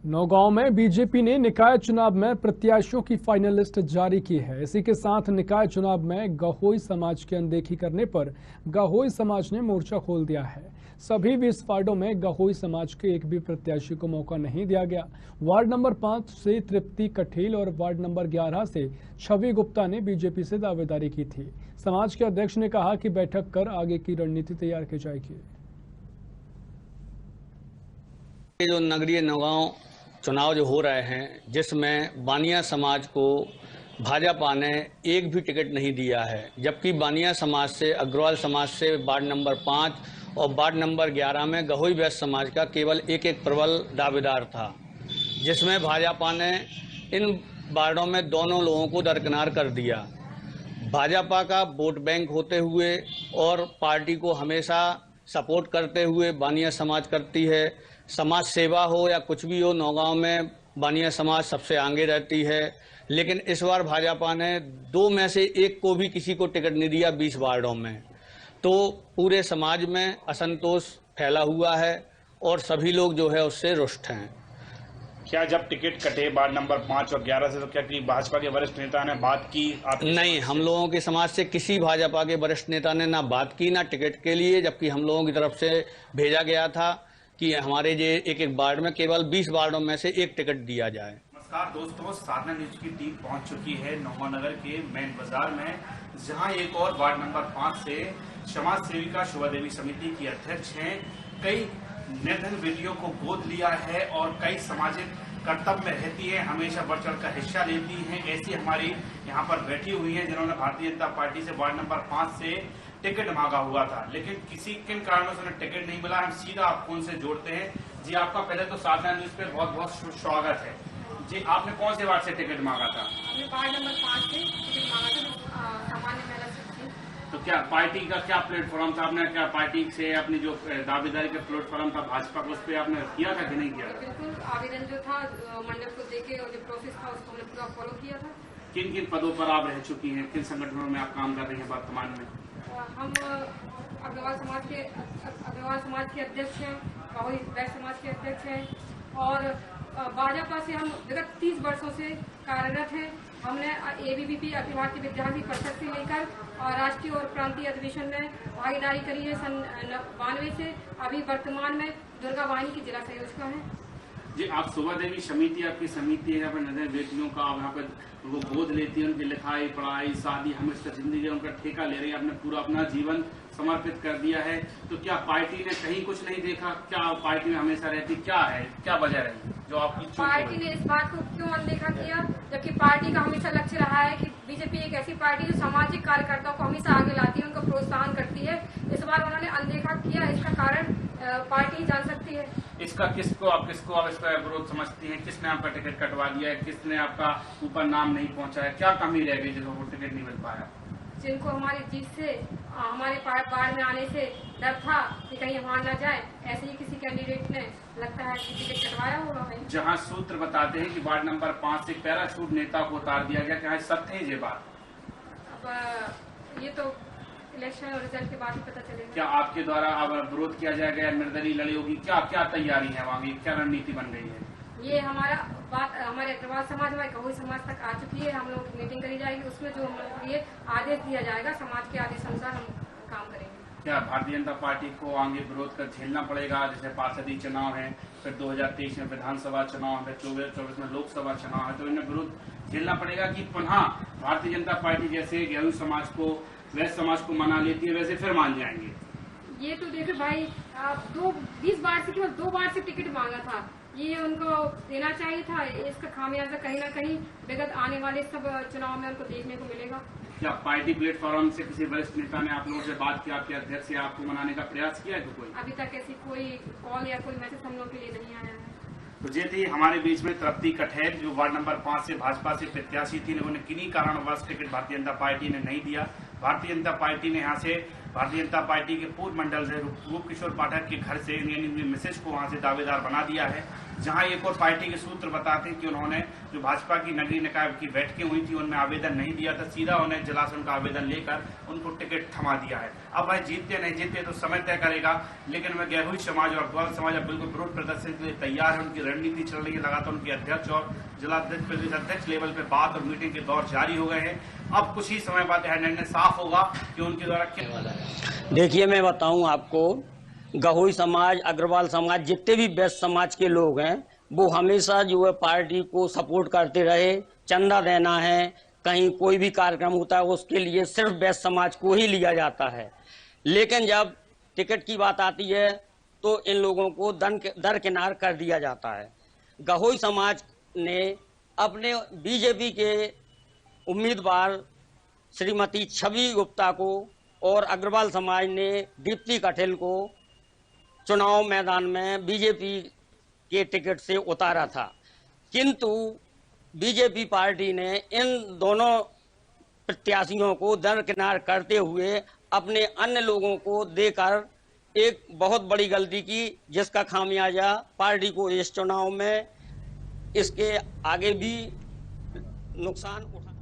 नौगांव में बीजेपी ने निकाय चुनाव में प्रत्याशियों की फाइनल लिस्ट जारी की है। इसी के साथ निकाय चुनाव में गहोई समाज की अनदेखी करने पर गहोई समाज ने मोर्चा खोल दिया है। सभी 20 वार्डों में गहोई समाज के एक भी प्रत्याशी को मौका नहीं दिया गया। वार्ड नंबर 5 से तृप्ति कठेल और वार्ड नंबर 11 से छवि गुप्ता ने बीजेपी से दावेदारी की थी। समाज के अध्यक्ष ने कहा कि बैठक कर आगे की रणनीति तैयार की जाएगी। जो नगरीय नौगांव चुनाव जो हो रहे हैं, जिसमें बानिया समाज को भाजपा ने एक भी टिकट नहीं दिया है, जबकि बानिया समाज से, अग्रवाल समाज से वार्ड नंबर 5 और वार्ड नंबर 11 में गहोई वैश्य समाज का केवल एक प्रबल दावेदार था, जिसमें भाजपा ने इन वार्डों में दोनों लोगों को दरकिनार कर दिया। भाजपा का वोट बैंक होते हुए और पार्टी को हमेशा सपोर्ट करते हुए बानिया समाज करती है। समाज सेवा हो या कुछ भी हो, नौगांव में बानिया समाज सबसे आगे रहती है। लेकिन इस बार भाजपा ने 2 में से 1 को भी किसी को टिकट नहीं दिया 20 वार्डों में, तो पूरे समाज में असंतोष फैला हुआ है और सभी लोग जो है उससे रुष्ट हैं। क्या जब टिकट कटे वार्ड नंबर 5 और 11 से, तो क्या कि भाजपा के वरिष्ठ नेता ने बात की? नहीं, हम लोगों के समाज से किसी भाजपा के वरिष्ठ नेता ने ना बात की ना टिकट के लिए, जबकि हम लोगों की तरफ से भेजा गया था कि हमारे जो एक वार्ड में केवल 20 वार्डों में से 1 टिकट दिया जाए। नमस्कार दोस्तों, साधना न्यूज की टीम पहुंच चुकी है नौगांव नगर के मेन बाजार में, जहां एक और वार्ड नंबर 5 से समाज सेविका शोभा देवी समिति की अध्यक्ष हैं। कई निर्धन बेटियों को गोद लिया है और कई सामाजिक कर्तव्य में रहती है, हमेशा बढ़ चढ़ कर हिस्सा लेती हैं। ऐसी हमारी यहाँ पर बैठी हुई है जिन्होंने भारतीय जनता पार्टी से वार्ड नंबर 5 से टिकट मांगा हुआ था, लेकिन किन कारणों से उन्हें टिकट नहीं मिला। हम सीधा आपको उनसे जोड़ते हैं। जी, आपका पहले तो साधना न्यूज पे बहुत बहुत स्वागत है। जी, आपने कौन से वार्ड से टिकट मांगा था? वार्ड नंबर 5 से टिकट मांगा था, सामान्य महिला से। तो क्या पार्टी का क्या प्लेटफॉर्म था? आपने क्या पार्टी से अपनी जो दावेदारी का प्लेटफॉर्म था भाजपा का, उस पर आपने किया था कि नहीं किया था? बिल्कुल, आवेदन जो था मंडप को देके और जो प्रोसेस था उसको हमने पूरा फॉलो किया था। किन किन पदों पर आप रह चुकी हैं, किन संगठनों में आप काम कर रही हैं वर्तमान में? हम अग्रवाल समाज के अध्यक्ष हैं, गहोई वैश्य समाज के अध्यक्ष हैं और भाजपा से हम विगत 30 वर्षों से कार्यरत हैं। हमने ABVP अखिल भारतीय विद्यार्थी परिषद से लेकर और राष्ट्रीय और प्रांतीय अधिवेशन में भागीदारी करी है सन 92 से। अभी वर्तमान में दुर्गा वाहिनी की जिला संयोजक है। जी, आप शोभा देवी समिति, आपकी समिति है, यहाँ पर निर्धन बेटियों का आप यहाँ पर वो गोद लेती है, उनकी लिखाई पढ़ाई शादी हमेशा जिंदगी उनका ठेका ले रही है, आपने पूरा अपना जीवन समर्पित कर दिया है। तो क्या पार्टी ने कहीं कुछ नहीं देखा? क्या पार्टी में हमेशा रहती, क्या है, क्या वजह रही जो आपकी? पार्टी ने इस बात को क्यों अनदेखा किया, जबकि पार्टी का हमेशा लक्ष्य रहा है कि बीजेपी एक ऐसी पार्टी जो सामाजिक कार्यकर्ताओं को हमेशा आगे लाती है, उनको प्रोत्साहन करती है। इस बार उन्होंने अनदेखा किया, इसका कारण पार्टी जान सकती है। इसका किसको आप इसका विरोध समझती हैं? किसने आपका टिकट कटवा दिया है? किसने आपका ऊपर नाम नहीं पहुंचा है? क्या कमी रह गई जिसको टिकट नहीं मिल पाया? जिनको हमारी जीत से, हमारे बाढ़ में आने से डर था कि कहीं हार ना जाए, ऐसे ही किसी कैंडिडेट ने लगता है कि टिकट कटवाया होगा है। जहां सूत्र बताते हैं कि वार्ड नंबर 5 से पैराशूट नेता को उतार दिया गया, क्या सत्य है ये बात? अब ये तो इलेक्शन और रिजल्ट के बाद ही पता चलेगा। क्या आपके द्वारा अब विरोध किया जाएगा, निर्दलीय लड़ी होगी? क्या क्या तैयारी है वहाँ की, क्या रणनीति बन गई है? ये हमारा बात हमारे अग्रवाल समाज, हमारे गहोई समाज तक आ चुकी है। हम लोग मीटिंग करी जाएगी, उसमें जो ये आदेश दिया जाएगा, समाज के आदेश अनुसार हम काम करेंगे। क्या भारतीय जनता पार्टी को आगे विरोध कर झेलना पड़ेगा? जैसे पार्षदी चुनाव है, फिर 2023 में विधानसभा चुनाव है, 2024 में लोकसभा चुनाव है, तो इन्हें विरोध झेलना पड़ेगा कि पुनः भारतीय जनता पार्टी जैसे गहोई समाज को, वैश्य समाज को मना लेती है, वैसे फिर मान जाएंगे? ये तो देखो भाई, 20 बार से केवल 2 बार से टिकट मांगा था, ये उनको देना चाहिए था। इसका खामियाजा कहीं ना कहीं विगत आने वाले सब चुनाव में उनको देखने को मिलेगा। क्या पार्टी प्लेटफॉर्म से किसी वरिष्ठ नेता ने आप लोगों से बात की, आपके अध्यक्ष या आपको मनाने का प्रयास किया है कोई? अभी तक ऐसी कोई कॉल या कोई मैसेज हम लोग के लिए नहीं आया है। तो ये थी हमारे बीच में तृप्ति कठेल, जो वार्ड नंबर 5 से भाजपा से प्रत्याशी थी। उन्हें किन्हीं कारणवश टिकट भारतीय जनता पार्टी ने नहीं दिया। भारतीय जनता पार्टी ने यहाँ से भारतीय जनता पार्टी के पूर्व मंडल से रूप किशोर पाठक के घर से यानी मिसेज को वहाँ से दावेदार बना दिया है। जहां एक और पार्टी के सूत्र बताते हैं कि उन्होंने जो भाजपा की नगरीय निकाय की बैठकें हुई थी उनमें आवेदन नहीं दिया था, सीधा उन्हें जलासन का आवेदन लेकर उनको टिकट थमा दिया है। अब वह जीतते नहीं जीतते तो समय तय करेगा, लेकिन वह गहोई समाज और अग्रवाल समाज अब बिल्कुल विरोध प्रदर्शन के लिए तैयार है। उनकी रणनीति चल रही है, लगातार उनके अध्यक्ष और जिलाध्यक्ष प्रदेश अध्यक्ष लेवल पे बात और मीटिंग के दौर जारी हो गए हैं। अब कुछ ही समय बाद यह निर्णय साफ होगा कि उनके द्वारा क्या वाला है। देखिए, मैं बताऊं आपको, गहोई समाज, अग्रवाल समाज, जितने भी वैश्य समाज के लोग हैं वो हमेशा जो है पार्टी को सपोर्ट करते रहे। चंदा देना है, कहीं कोई भी कार्यक्रम होता है उसके लिए सिर्फ वैश्य समाज को ही लिया जाता है, लेकिन जब टिकट की बात आती है तो इन लोगों को दरकिनार कर दिया जाता है। गहोई समाज ने अपने बीजेपी के उम्मीदवार श्रीमती छवि गुप्ता को और अग्रवाल समाज ने दीप्ति कठेल को चुनाव मैदान में बीजेपी के टिकट से उतारा था, किंतु बीजेपी पार्टी ने इन दोनों प्रत्याशियों को दरकिनार करते हुए अपने अन्य लोगों को देकर एक बहुत बड़ी गलती की, जिसका खामियाजा पार्टी को इस चुनाव में इसके आगे भी नुकसान उठा